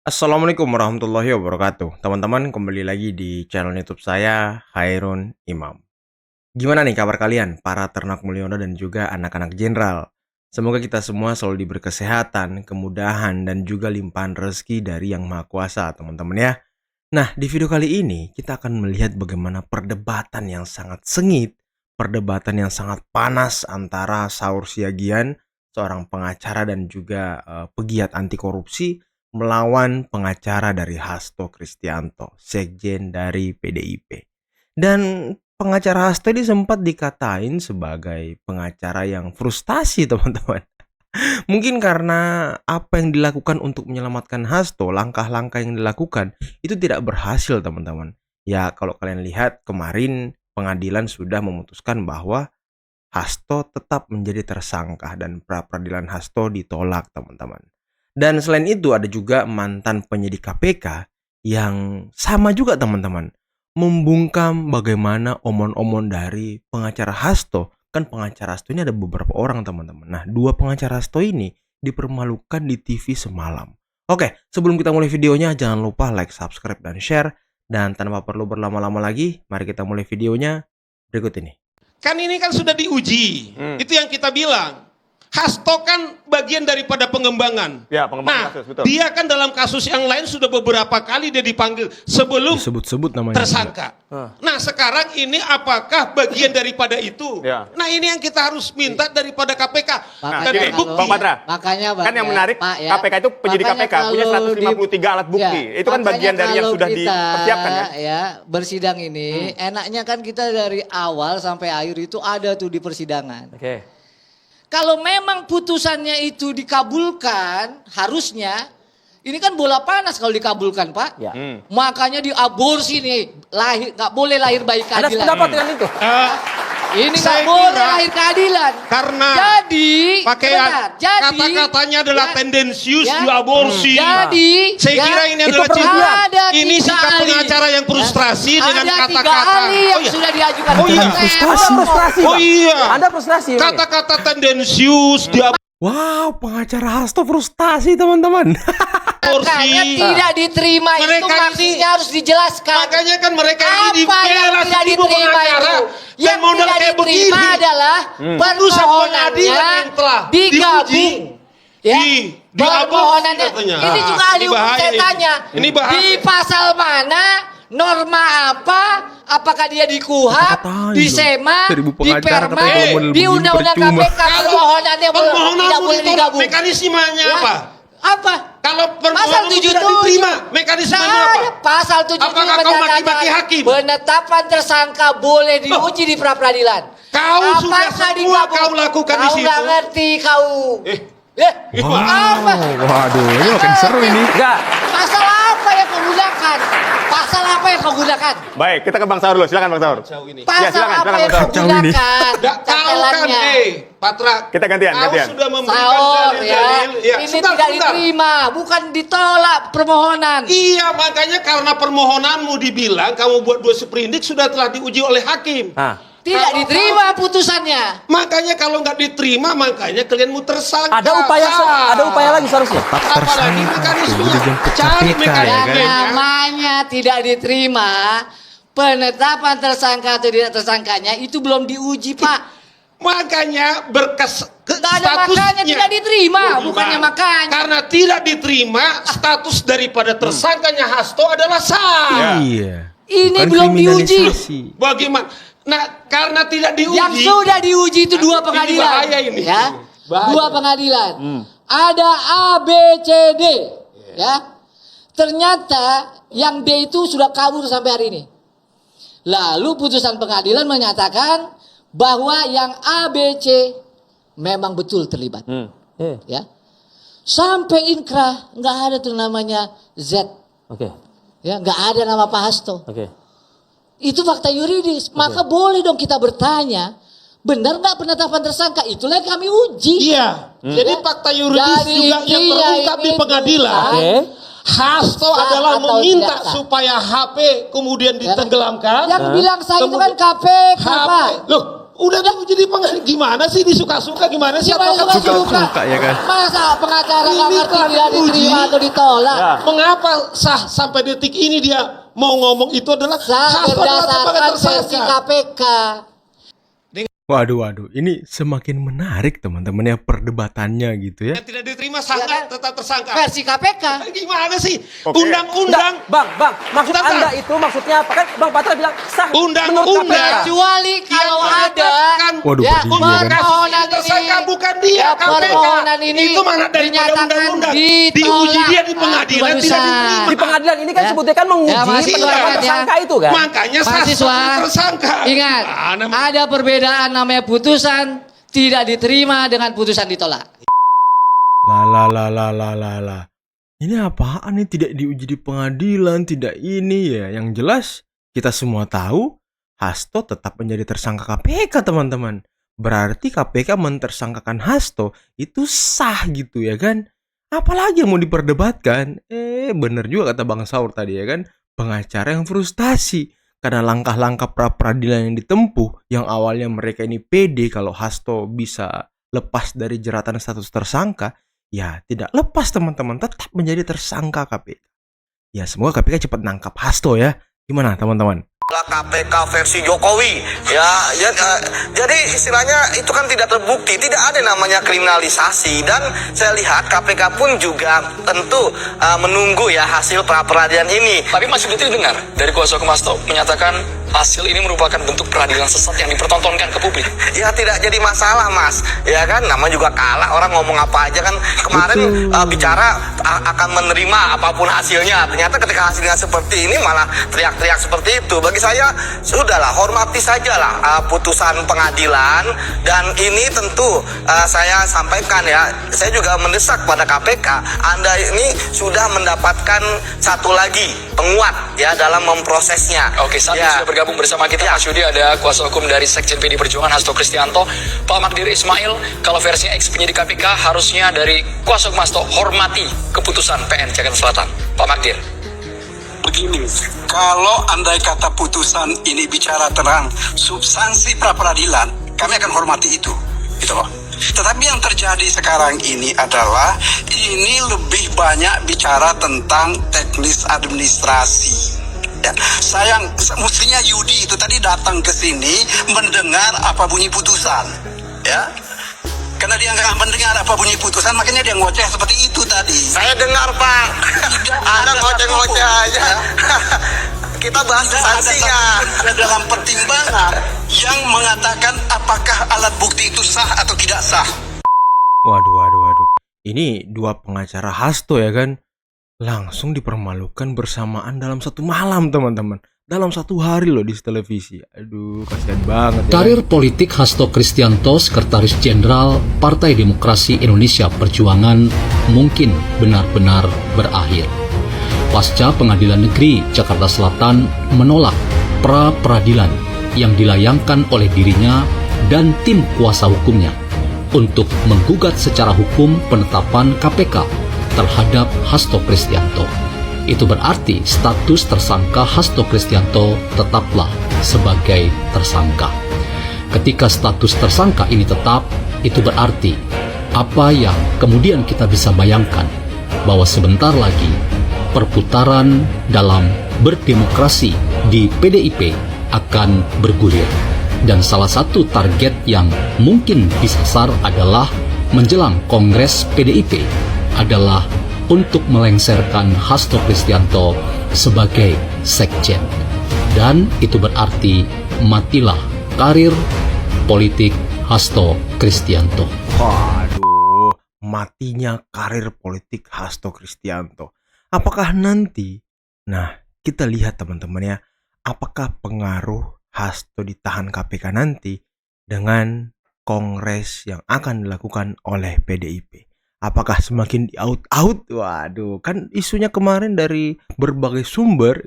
Assalamualaikum warahmatullahi wabarakatuh. Teman-teman, kembali lagi di channel YouTube saya, Hairun Imam. Gimana nih kabar kalian, para ternak Mulyono dan juga anak-anak jenderal? Semoga kita semua selalu diberi kesehatan, kemudahan, dan juga limpahan rezeki dari Yang Maha Kuasa, teman-teman ya. Nah, di video kali ini kita akan melihat bagaimana perdebatan yang sangat sengit, perdebatan yang sangat panas antara Saur Siagian, seorang pengacara dan juga pegiat anti korupsi, melawan pengacara dari Hasto Kristianto, sekjen dari PDIP. Dan pengacara Hasto ini sempat dikatain sebagai pengacara yang frustasi, teman-teman. Mungkin karena apa yang dilakukan untuk menyelamatkan Hasto, langkah-langkah yang dilakukan itu tidak berhasil, teman-teman. Ya, kalau kalian lihat kemarin pengadilan sudah memutuskan bahwa Hasto tetap menjadi tersangka dan pra-peradilan Hasto ditolak, teman-teman. Dan selain itu ada juga mantan penyidik KPK yang sama juga, teman-teman, membungkam bagaimana omon-omon dari pengacara Hasto. Kan pengacara Hasto ini ada beberapa orang, teman-teman. Nah, dua pengacara Hasto ini dipermalukan di TV semalam. Oke, sebelum kita mulai videonya, jangan lupa like, subscribe, dan share. Dan tanpa perlu berlama-lama lagi, mari kita mulai videonya berikut ini. Kan ini kan sudah diuji. Itu yang kita bilang. Hasto kan bagian daripada pengembangan. Ya, pengembangan kasus, betul. Dia kan dalam kasus yang lain sudah beberapa kali dia dipanggil sebelum Disebut-sebut namanya tersangka. Nah, sekarang ini apakah bagian daripada itu? Ya. Nah, ini yang kita harus minta daripada KPK. Nah, Dan jadi, bukti. Bang Patra, Makanya Bang, kan yang menarik Pak, ya. KPK itu penyidik Makanya KPK punya kalau 153 alat bukti. Itu kan makanya bagian dari yang kalau sudah kita, dipersiapkan kan? Ya, bersidang ini enaknya kan kita dari awal sampai akhir itu ada tuh di persidangan. Oke. Kalau memang putusannya itu dikabulkan, harusnya ini kan bola panas kalau dikabulkan, Pak. Ya. Makanya diaborsi nih, lahir nggak boleh lahir bayi Anda keadilan. sependapat dengan itu? Ini nggak Saya boleh kira lahir keadilan. Karena Jadi, pakai sebentar, jadi kata-katanya adalah ya, tendensius ya. diaborsi. Jadi, Saya ya, kira ini itu adalah perhatian. ada ini tiga sikap ahli. pengacara yang frustrasi Ya. dengan Ada kata-kata. tiga ahli yang Oh iya. sudah diajukan. Oh iya. Bukan saya. Frustrasi. Anda frustrasi, Oh Bang. iya. Anda frustrasi. Bang, ya? Kata-kata tendensius diaborsi. Wow, pengacara Hasto frustasi, teman-teman. Makanya tidak diterima itu Mereka ini- maksudnya harus dijelaskan. Makanya kan mereka ini Apa yang dibela tidak seribu diterima pengacara itu? dan Yang modal tidak kayak diterima begini. adalah Putusan pengadilan permohonannya yang telah digabung. Ya, diaborsi permohonannya. katanya. Ini juga ahli Ini hukum bahaya saya ini. tanya. Ini bahaya. Di pasal mana, norma apa, apakah dia di KUHP, Kata-katain di loh. SEMA, 1000 di pengacara Perma, katanya kalau model di begini Undang-Undang percuma. KPK permohonannya tidak Permohonanmu boleh ditolak, digabung. mekanismenya Ya. apa? Apa? Kalau Pasal permohonanmu 77. tidak diterima, mekanismenya Nah, apa? ada pasal 77 Apakah kau maki-maki hakim? penetapan tersangka boleh diuji di pra-peradilan. Kau sudah semua digabung? kau lakukan di Kau situ. nggak ngerti kau. Apa? Waduh, ini makin seru ini. Enggak. Pasal apa yang kau gunakan? Pasal apa yang kau gunakan? Baik, kita ke Bang Saur dulu. Silakan Bang Saur. Jauh ini. Pasal silakan, apa silakan, yang Bang kau Saur. Jauh ini. gunakan? Kau kan, Cantelannya. Patra. Kita gantian, Kau gantian. sudah memberikan Saur ya, dalil-dalil. Ya, ini sebentar, tidak sebentar. diterima, bukan ditolak permohonan. Iya, makanya karena permohonanmu dibilang kamu buat dua seprindik sudah telah diuji oleh hakim. Nah, Tidak Kalau diterima putusannya. Makanya kalau nggak diterima, makanya kalian mau tersangka. ada upaya lagi seharusnya. Apalagi mekanismenya. Cari ya mekanismenya. Yang namanya tidak diterima, penetapan tersangka atau tidak tersangkanya itu belum diuji, Pak. Makanya Nggak ada makanya tidak diterima, bukannya makanya. Karena tidak diterima, status daripada tersangkanya Hasto adalah sah. Iya. Ini Bukan belum diuji. kriminalisasi. Bagaimana? Nah, karena tidak diuji. Yang sudah diuji itu dua Ini pengadilan. bahaya ini. Ya. Bahaya. Dua pengadilan. Ada A, B, C, D. Ya. Ternyata yang D itu sudah kabur sampai hari ini. Lalu putusan pengadilan menyatakan bahwa yang A, B, C memang betul terlibat. Ya. Sampai inkrah nggak ada tuh namanya Z. Oke. Ya, nggak ada nama Pak Hasto. Oke. Itu fakta yuridis. Maka boleh dong kita bertanya, benar nggak penetapan tersangka? Itulah yang kami uji. Iya. Jadi fakta yuridis Jadi juga yang intinya terungkap di ini pengadilan. Oke. Hasto Sah adalah atau meminta tidak sah? supaya HP kemudian ditenggelamkan. Yang bilang saya itu kan KPK, Pak. HP. Loh, Udah diuji di pengadilan, gimana sih disuka-suka, gimana sih Siapa yang advokat suka-suka ya kan? Masa pengacara nggak Ini ngerti kan dia diterima uji. atau ditolak? Ya. Mengapa sah sampai detik ini dia mau ngomong itu adalah Sah Hasto adalah sebagai berdasarkan versi tersangka. KPK. Waduh, ini semakin menarik teman-teman ya perdebatannya gitu ya. Yang tidak diterima sah Ya kan? tetap tersangka. Versi KPK. Gimana sih? Oke. Undang-undang, Bang, maksud Bentar, Anda Bang. itu maksudnya apa? Kan Bang Patra bilang sah. Undang-undang. menurut KPK. Kecuali kalau ada Waduh, ya, berdiri ya kan? permohonan tersangka ini, bukan dia, ya, KPK. permohonan ini Itu mana daripada dinyatakan undang-undang. ditolak. Diuji dia di pengadilan, Barusan. tidak diterima. Di pengadilan ini kan Ya. sebutnya kan menguji Ya, masih penetapan ingat ya. tersangka itu kan. Makanya sah Mahasiswa, tersangka. ingat, ada perbedaan namanya putusan tidak diterima dengan putusan ditolak. Lah. Ini apaan nih tidak diuji di pengadilan, tidak ini ya. Yang jelas kita semua tahu Hasto tetap menjadi tersangka KPK teman-teman. Berarti KPK mentersangkakan Hasto itu sah gitu ya kan. Apalagi yang mau diperdebatkan? Bener juga kata Bang Saur tadi ya kan. Pengacara yang frustasi. Karena langkah-langkah pra-peradilan yang ditempuh, yang awalnya mereka ini pede kalau Hasto bisa lepas dari jeratan status tersangka, ya tidak lepas teman-teman, tetap menjadi tersangka KPK. Ya semoga KPK cepat nangkap Hasto ya. Gimana teman-teman? KPK versi Jokowi jadi istilahnya itu kan tidak terbukti, tidak ada namanya kriminalisasi, dan saya lihat KPK pun juga tentu menunggu ya hasil pra peradilan ini. Tapi Mas Yudi dengar dari kuasa hukum Hasto menyatakan hasil ini merupakan bentuk peradilan sesat yang dipertontonkan ke publik. Ya tidak jadi masalah Mas, ya kan, nama juga kalah, orang ngomong apa aja kan. Kemarin bicara akan menerima apapun hasilnya, ternyata ketika hasilnya seperti ini malah teriak-teriak seperti itu. Bagi saya sudahlah, hormati sajalah putusan pengadilan, dan ini tentu saya sampaikan ya, saya juga mendesak pada KPK, Anda ini sudah mendapatkan satu lagi penguat ya dalam memprosesnya. Oke, saat ini Ya. sudah bergabung bersama kita Ya. Mas Yudi, ada kuasa hukum dari Sekjen PD Perjuangan Hasto Kristianto, Pak Magdir Ismail. Kalau versinya ex penyidik KPK harusnya dari kuasa hukum Hasto hormati keputusan PN Jakarta Selatan. Pak Magdir. Begini, kalau andai kata putusan ini bicara tentang substansi pra peradilan, kami akan hormati itu, gitu loh. Tetapi yang terjadi sekarang ini adalah ini lebih banyak bicara tentang teknis administrasi. Ya, sayang, mestinya Yudi itu tadi datang ke sini mendengar apa bunyi putusan, ya. Karena dia nggak mendengar apa bunyi putusan, makanya dia ngoceh seperti itu tadi. Saya dengar Pak, Anda ngoceh-ngoceh aja. Kita bahas sanksinya. Ada dalam pertimbangan yang mengatakan apakah alat bukti itu sah atau tidak sah. Waduh. Ini dua pengacara Hasto ya kan. Langsung dipermalukan bersamaan dalam satu malam teman-teman. Dalam satu hari loh di televisi. Aduh, kasihan banget ya. Karir politik Hasto Kristianto, Sekretaris Jenderal Partai Demokrasi Indonesia Perjuangan, mungkin benar-benar berakhir. Pasca Pengadilan Negeri Jakarta Selatan menolak pra-peradilan yang dilayangkan oleh dirinya dan tim kuasa hukumnya untuk menggugat secara hukum penetapan KPK terhadap Hasto Kristianto. Itu berarti status tersangka Hasto Kristianto tetaplah sebagai tersangka. Ketika status tersangka ini tetap, itu berarti apa yang kemudian kita bisa bayangkan bahwa sebentar lagi perputaran dalam berdemokrasi di PDIP akan bergulir. Dan salah satu target yang mungkin disasar adalah menjelang Kongres PDIP adalah untuk melengsarkan Hasto Kristianto sebagai sekjen. Dan itu berarti matilah karir politik Hasto Kristianto. Waduh, matinya karir politik Hasto Kristianto. Apakah nanti? Nah, kita lihat teman-teman ya, apakah pengaruh Hasto ditahan KPK nanti dengan kongres yang akan dilakukan oleh PDIP. Apakah semakin di-out-out? Waduh, kan isunya kemarin dari berbagai sumber,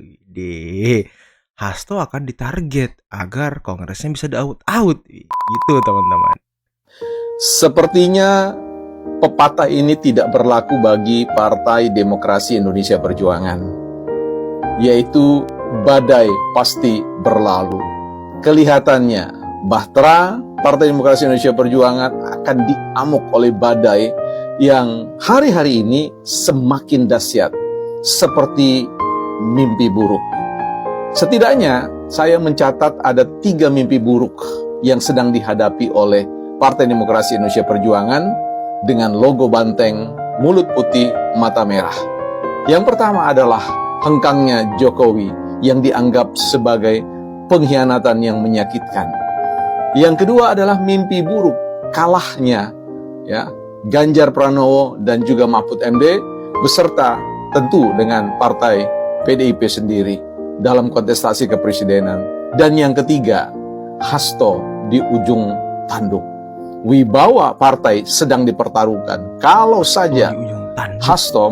Hasto akan ditarget agar kongresnya bisa di-out-out. Gitu teman-teman. Sepertinya pepatah ini tidak berlaku bagi Partai Demokrasi Indonesia Perjuangan, yaitu badai pasti berlalu. Kelihatannya Bahtera Partai Demokrasi Indonesia Perjuangan akan diamuk oleh badai yang hari-hari ini semakin dahsyat, seperti mimpi buruk. Setidaknya saya mencatat ada 3 mimpi buruk yang sedang dihadapi oleh Partai Demokrasi Indonesia Perjuangan dengan logo banteng, mulut putih, mata merah. Yang pertama adalah hengkangnya Jokowi yang dianggap sebagai pengkhianatan yang menyakitkan. Yang kedua adalah mimpi buruk kalahnya Ganjar Pranowo dan juga Mahfud MD beserta tentu dengan partai PDIP sendiri dalam kontestasi kepresidenan. Dan yang ketiga, Hasto di ujung tanduk. Wibawa partai sedang dipertaruhkan. Kalau saja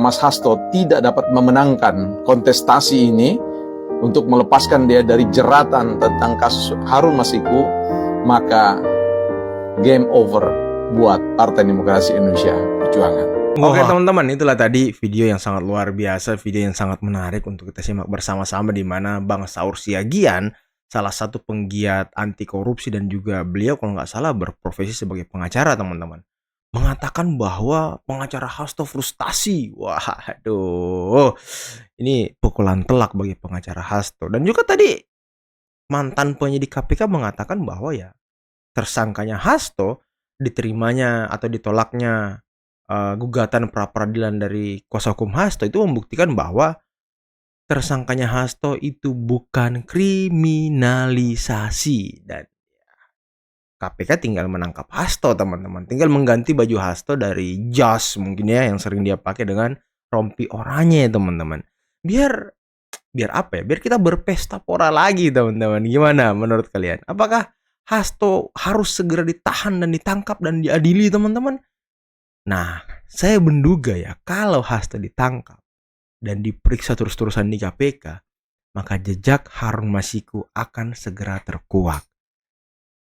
Mas Hasto tidak dapat memenangkan kontestasi ini untuk melepaskan dia dari jeratan tentang kasus Harun Masiku, maka game over buat Partai Demokrasi Indonesia Perjuangan. Oke teman-teman, itulah tadi video yang sangat luar biasa, video yang sangat menarik untuk kita simak bersama-sama, di mana Bang Saur Siagian, salah satu penggiat anti korupsi dan juga beliau kalau nggak salah berprofesi sebagai pengacara teman-teman, mengatakan bahwa pengacara Hasto frustasi. Wah, aduh, ini pukulan telak bagi pengacara Hasto. Dan juga tadi mantan penyidik KPK mengatakan bahwa ya tersangkanya Hasto, diterimanya atau ditolaknya gugatan pra-peradilan dari kuasa hukum Hasto itu membuktikan bahwa tersangkanya Hasto itu bukan kriminalisasi. Dan KPK tinggal menangkap Hasto teman-teman, tinggal mengganti baju Hasto dari jas mungkin ya yang sering dia pakai dengan rompi oranye teman-teman. Biar apa ya? Biar kita berpesta pora lagi teman-teman. Gimana menurut kalian? Apakah Hasto harus segera ditahan dan ditangkap dan diadili teman-teman? Nah, saya menduga ya kalau Hasto ditangkap dan diperiksa terus-terusan di KPK, maka jejak Harun Masiku akan segera terkuak.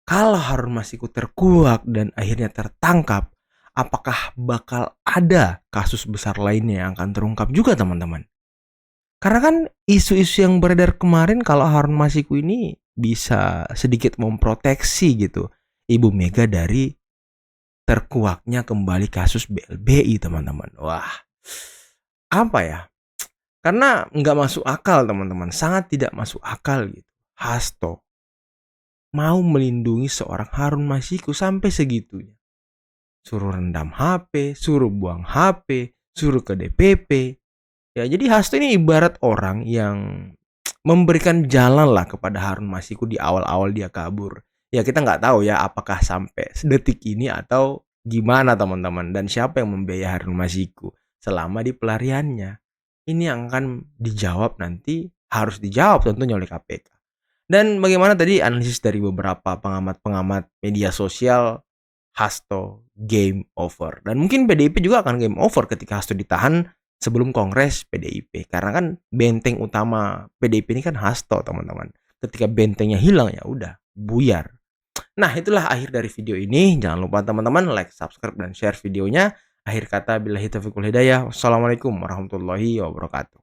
Kalau Harun Masiku terkuak dan akhirnya tertangkap, apakah bakal ada kasus besar lainnya yang akan terungkap juga teman-teman? Karena kan isu-isu yang beredar kemarin kalau Harun Masiku ini bisa sedikit memproteksi gitu Ibu Mega dari terkuaknya kembali kasus BLBI teman-teman. Wah, apa ya? Karena nggak masuk akal teman-teman, sangat tidak masuk akal gitu. Hasto mau melindungi seorang Harun Masiku sampai segitunya. Suruh rendam HP, suruh buang HP, suruh ke DPP. Ya, jadi Hasto ini ibarat orang yang memberikan jalan lah kepada Harun Masiku di awal-awal dia kabur. Ya kita nggak tahu ya apakah sampai detik ini atau gimana teman-teman. Dan siapa yang membiayai Harun Masiku selama di pelariannya. Ini yang akan dijawab nanti, harus dijawab tentunya oleh KPK. Dan bagaimana tadi analisis dari beberapa pengamat-pengamat media sosial, Hasto game over. Dan mungkin PDIP juga akan game over ketika Hasto ditahan sebelum Kongres PDIP. Karena kan benteng utama PDIP ini kan Hasto teman-teman. Ketika bentengnya hilang ya udah buyar. Nah itulah akhir dari video ini. Jangan lupa teman-teman like, subscribe, dan share videonya. Akhir kata billahi taufiq wal hidayah. Wassalamualaikum warahmatullahi wabarakatuh.